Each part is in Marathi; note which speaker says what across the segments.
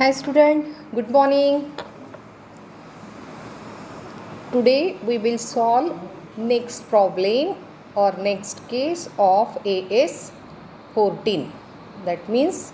Speaker 1: Hi student, good morning. Today we will solve next problem or next case of AS 14. That means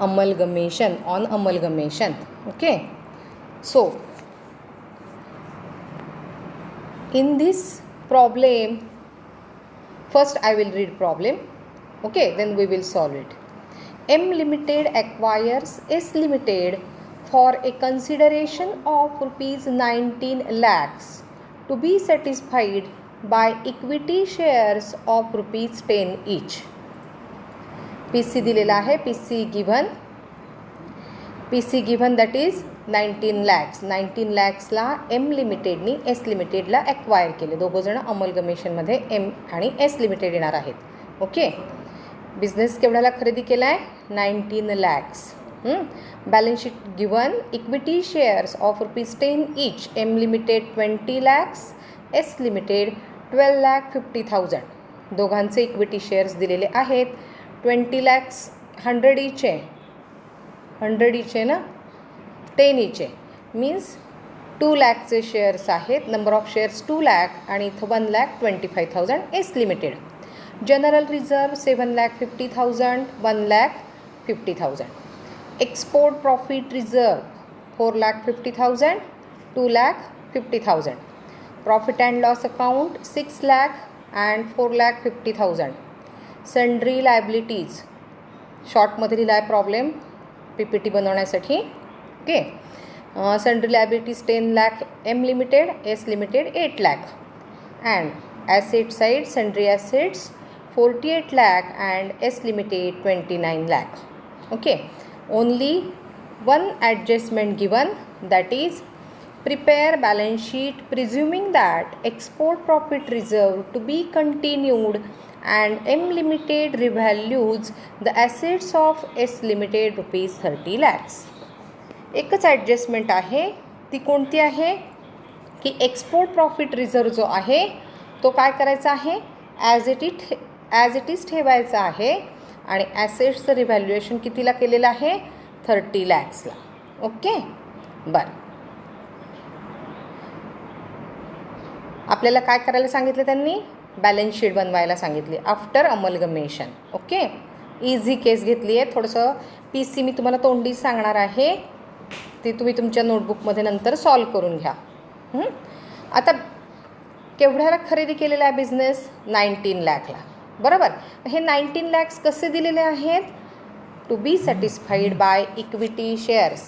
Speaker 1: amalgamation, on amalgamation. Okay. So in this problem, first I will read problem. Okay, then we will solve it. M Limited acquires S Limited for a consideration of rupees 19 lakhs to be satisfied by equity shares of rupees 10 each. PC दिलेला आहे, PC given that is 19 lakhs. 19 lakhsला M लिमिटेडनी S लिमिटेडला ॲक्वायर केले. दोघं जण अमलगमेशनमध्ये M आणि S लिमिटेड येणार आहेत. ओके, बिझनेस केवढ्याला खरेदी केला आहे? 19 lakhs. Balance sheet given equity shares of rupees 10 each. M limited 20 lakhs, S limited 12,50,000. दोघांचे इक्विटी शेअर्स दिलेले आहेत. 20 lakhs 100 इच आहे, 100 इच आहे ना, 10 इच आहे, मीन्स 2 lakhचे शेअर्स आहेत. नंबर ऑफ शेअर्स 2 lakh आणि इथं 1,25,000 S limited. General reserve 7,50,000, 1,50,000. Export profit reserve 4,50,000, 2,50,000. Profit and loss account 6 lakh and 4,50,000. Sundry liabilities शॉर्टमध्ये लिहिला आहे प्रॉब्लेम PPT बनवण्यासाठी. Okay, sundry liabilities 10 lakh M limited, S limited 8 lakh. And asset side sundry assets 48 lakh and S limited 29 lakh. Okay, only one adjustment given, that is prepare balance sheet presuming that export profit reserve to be continued and M limited revalues the assets of S limited rupees 30 lakhs. एकच ॲडजस्टमेंट आहे, ती कोणती आहे की एक्सपोर्ट प्रॉफिट रिझर्व जो आहे तो काय करायचा आहे, ॲज इट इज ठेवायचा आहे आणि ॲसेट्सचं रिव्हॅल्युएशन कितीला केलेलं आहे? 30 lakhsला. ओके, बरं. आपल्याला काय करायला सांगितलं त्यांनी? बॅलन्स शीट बनवायला सांगितली आफ्टर अमलगमेशन. ओके, इझी केस घेतली आहे. थोडंसं PC मी तुम्हाला तोंडीच सांगणार आहे, ती तुम्ही तुमच्या नोटबुकमध्ये नंतर सॉल्व करून घ्या. आता केवढ्याला खरेदी केलेला आहे बिझनेस? 19 lakhला. बरोबर. हे 19 lakhs कसे दिलेले आहेत? To be satisfied by equity shares.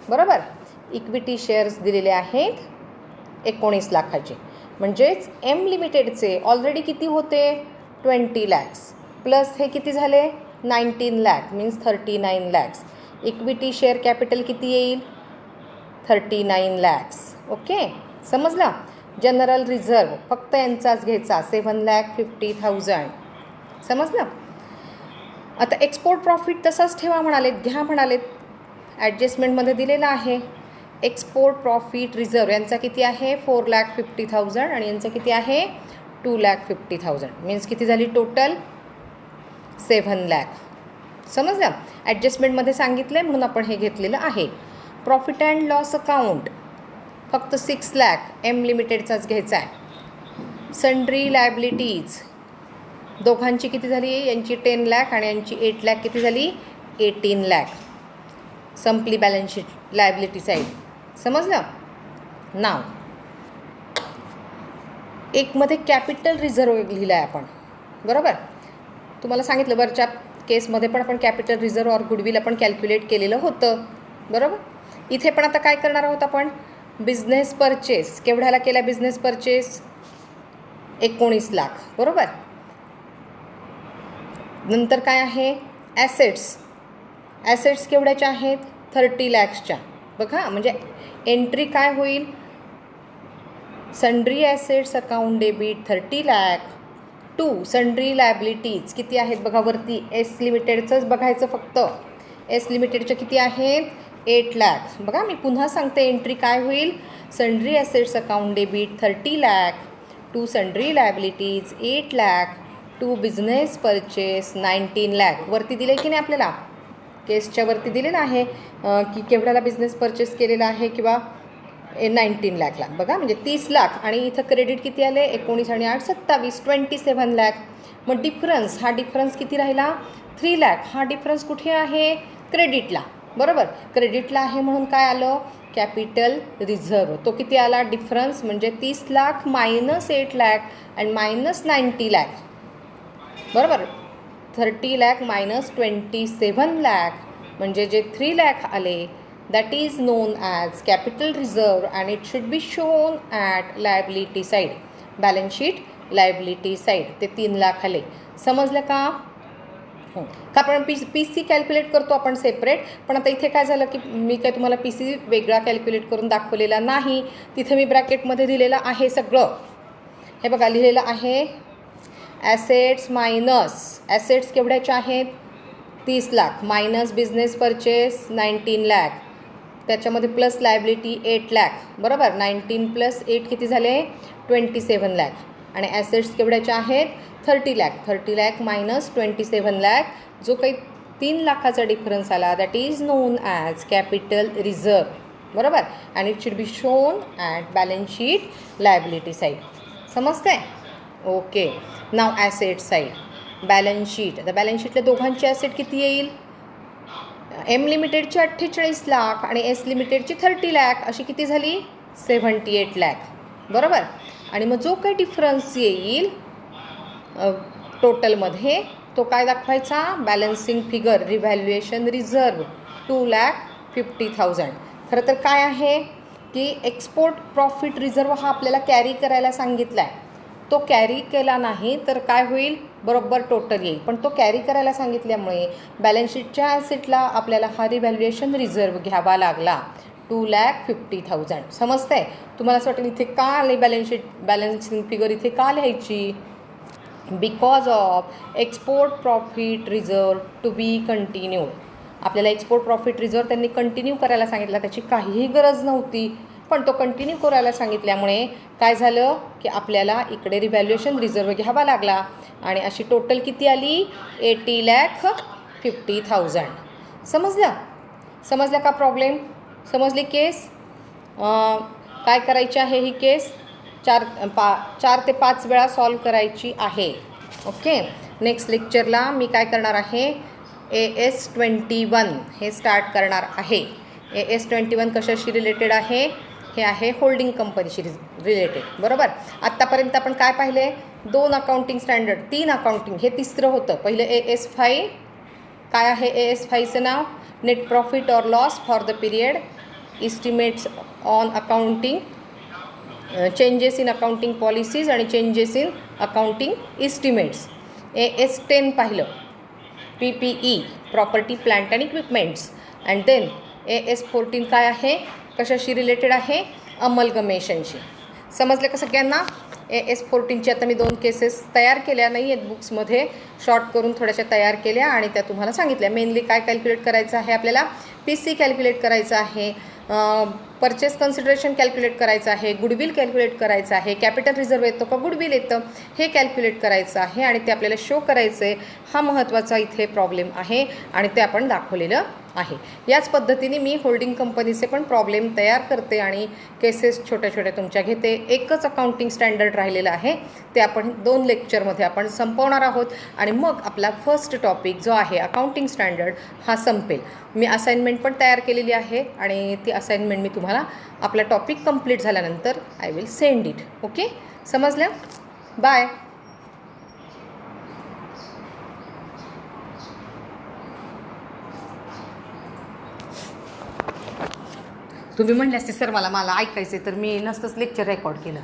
Speaker 1: बरोबर, इक्विटी शेअर्स दिलेले आहेत 19 लाखाचे. म्हणजेच M लिमिटेडचे ऑलरेडी किती होते? 20 lakhs प्लस हे किती झाले? 19 lakh means 39 lakhs. Equity share capital किती येईल? 39 lakhs. ओके, समजलं. जनरल रिझर्व फक्त यांचाच घ्यायचा 7,50,000. समजलं. आता एक्सपोर्ट प्रॉफिट तसाच ठेवा म्हणालेत, घ्या म्हणालेत, ॲडजस्टमेंटमध्ये दिलेला आहे. एक्सपोर्ट प्रॉफिट रिझर्व यांचा किती आहे? 4,50,000 आणि यांचा किती आहे? 2,50,000. मीन्स किती झाली टोटल? 7 lakh. समजलं. ॲडजस्टमेंटमध्ये सांगितलं आहे म्हणून आपण हे घेतलेलं आहे. प्रॉफिट अँड लॉस अकाउंट फक्त 6 lakh M लिमिटेडचाच घ्यायचा आहे. सन्ड्री लायबिलिटीज दोघांची किती झाली? यांची 10 lakh आणि यांची 8 lakh. किती झाली? 18 lakh. संपली बॅलन्स शीट लायबिलिटी साईड. समजलं. नाव एकमध्ये कॅपिटल रिझर्व लिहिला आहे आपण. बरोबर, तुम्हाला सांगितलं वरच्या केसमध्ये पण आपण कॅपिटल रिझर्व और गुडविल आपण कॅल्क्युलेट केलेलं होतं. बरोबर, इथे पण आता काय करणार आहोत आपण? बिझनेस परचेस केवढ्याला केला? Business purchase 19 lakh. बरोबर. नंतर काय आहे? ॲसेट्स केवढ्याच्या आहेत? 30 lakhsच्या. बघा, म्हणजे एंट्री काय होईल? Sundry assets account debit 30 lakh to sundry liabilities किती आहेत बघा वरती? S लिमिटेडचंच बघायचं फक्त. S लिमिटेडच्या किती आहेत? 8 lakh. बघा, मी पुन्हा सांगते, एंट्री काय होईल? Sundry assets account debit 30 lakh to sundry liabilities 8 lakh to business purchase 19 lakh. वरती दिले की नाही आपल्याला? केसच्या वरती दिलेलं आहे की केवढ्याला बिझनेस परचेस केलेला आहे किंवा 19 लाखला. बघा म्हणजे 30 लाख आणि इथं क्रेडिट किती आले 19 आणि 8 27 27 लाख. मग डिफरन्स हा डिफरन्स किती राहिला 3 लाख. हा डिफरन्स कुठे आहे क्रेडिटला. बरोबर क्रेडिटला आहे म्हणून काय आलं कॅपिटल रिझर्व. तो किती आला डिफरन्स म्हणजे 30 lakh minus 8 lakh and minus 90 lakh. बरोबर 30 लाख मायनस 27 लाख म्हणजे जे 3 लाख आले that is known as capital reserve and it should be shown at liability side. balance sheet liability side. ते 3 लाख आले. समजलं का का आपण पी सी कॅल्क्युलेट करतो आपण सेपरेट. पण आता इथे काय झालं की मी काय तुम्हाला पी सी वेगळा कॅल्क्युलेट करून दाखवलेला नाही. तिथे मी ब्रॅकेटमध्ये दिलेलं आहे सगळं. हे बघा लिहिलेलं आहे ॲसेट्स मायनस ॲसेट्स केवढ्याच्या आहेत 30 lakh minus business purchase 19 lakh त्याच्यामध्ये प्लस लायबिलिटी 8 लाख. बरोबर 19 प्लस 8 किती झाले 27 लाख आणि ॲसेट्स केवढ्याच्या आहेत 30 लाख. 30 लाख मायनस 27 लाख जो काही 3 लाखाचा डिफरन्स आला that is known as capital reserve. बरोबर and it should be shown at balance sheet liability side. समजते ओके. नाव ॲसेट साईड बॅलन्स शीट. आता बॅलन्स शीटला दोघांची ॲसेट किती येईल एम लिमिटेडची 48 लाख आणि एस लिमिटेडची 30 लाख अशी किती झाली 78 लाख. बरोबर आणि मग जो काही डिफरन्स येईल टोटलमध्ये तो काय दाखवायचा बॅलन्सिंग फिगर रिव्हॅल्युएशन रिझर्व 2,50,000. खरं तर काय आहे की एक्सपोर्ट प्रॉफिट रिझर्व हा आपल्याला कॅरी करायला सांगितला आहे. तो कॅरी केला नाही तर काय होईल बरोबर टोटल येईल. पण तो कॅरी करायला सांगितल्यामुळे बॅलन्स शीटच्या ॲसेटला आपल्याला हा रिव्हॅल्युएशन रिझर्व घ्यावा लागला 2,50,000. समजतं आहे तुम्हाला असं वाटेल इथे का आले बॅलन्सिंग फिगर इथे का लिहायची because of export profit reserve to be continued. आपल्याला एक्सपोर्ट प्रॉफिट रिझर्व त्यांनी कंटिन्यू करायला सांगितला त्याची काहीही गरज नव्हती पण तो कंटिन्यू करायला सांगितल्यामुळे काय झालं की आपल्याला इकडे रिव्हॅल्युएशन रिझर्व घ्यावा लागला आणि अशी टोटल किती आली 80,50,000. समजलं का प्रॉब्लेम समजली केस. काय करायची आहे ही केस 4 ते 5 वेळा सॉल्व करायची आहे. ओके नेक्स्ट लेक्चरला मी काय करणार आहे AS21 हे स्टार्ट करणार आहे. AS21 कशाशी रिलेटेड आहे हे आहे होल्डिंग कंपनीशी रिलेटेड. बरोबर आत्तापर्यंत आपण काय पाहिले 2 अकाउंटिंग स्टँडर्ड 3 अकाउंटिंग हे तिसरं होतं. पहिलं AS5 काय आहे AS5चं नाव net profit or loss for the period estimates on accounting changes in accounting policies आणि changes in accounting estimates. AS10 पाहिलं PPE property plant and equipments and then AS14 काय आहे कशाशी रिलेटेड आहे अमलगमेशनशी. समजलं का सगळ्यांना. AS14ची आता मी 2 केसेस तयार केल्या नाही आहेत बुक्समध्ये शॉर्ट करून थोड्याशा तयार केल्या आणि त्या तुम्हाला सांगितल्या. मेनली काय कॅल्क्युलेट करायचं आहे आपल्याला पी सी कॅल्क्युलेट करायचं आहे परचेस कन्सिडरेशन कॅल्क्युलेट करायचं आहे गुडविल कॅल्क्युलेट करायचं आहे कॅपिटल रिझर्व येतो का गुडविल येतं हे कॅल्क्युलेट करायचं आहे आणि ते आपल्याला शो करायचं आहे. हा महत्त्वाचा इथे प्रॉब्लेम आहे आणि ते आपण दाखवलेलं आहे. याच पद्धतीने मी होल्डिंग कंपनीचे पण प्रॉब्लेम तयार करते आणि केसेस छोट्या छोट्या तुमच्या घेते. एकच अकाउंटिंग स्टँडर्ड राहिलेलं आहे ते आपण 2 लेक्चरमध्ये आपण संपवणार आहोत आणि मग आपला फर्स्ट टॉपिक जो आहे अकाउंटिंग स्टँडर्ड हा संपेल. मी असाइनमेंट पण तयार केलेली आहे आणि ती असाइनमेंट मी तुम्हाला आपला टॉपिक कंप्लीट झाल्यानंतर I will send it. Okay समजलं बाय. तुम्ही म्हणले असते सर मला ऐकायचे तर मी नसतंच लेक्चर रेकॉर्ड केलं.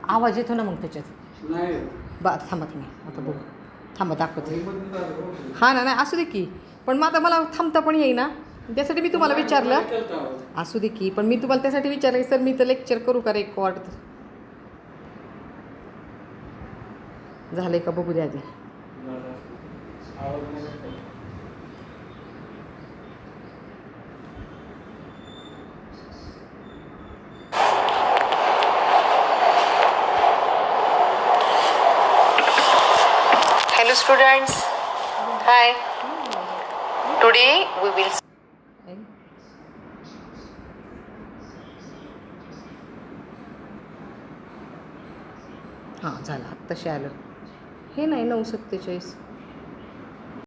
Speaker 1: आवाज येतो ना मग त्याच्यात थांबा तुम्ही आता बघू थांबा दाखवते. हां नाही असू दे की पण मग आता मला थांबता पण येईना त्यासाठी मी तुम्हाला विचारलं. असू दे की पण मी तुम्हाला त्यासाठी विचारलं की सर मी तर लेक्चर करू का रेकॉर्ड झालं का बघू द्या आधी. Hello students, hi.
Speaker 2: Today we will
Speaker 1: हां झालं आत्ताशी आलं हे नाही 9:47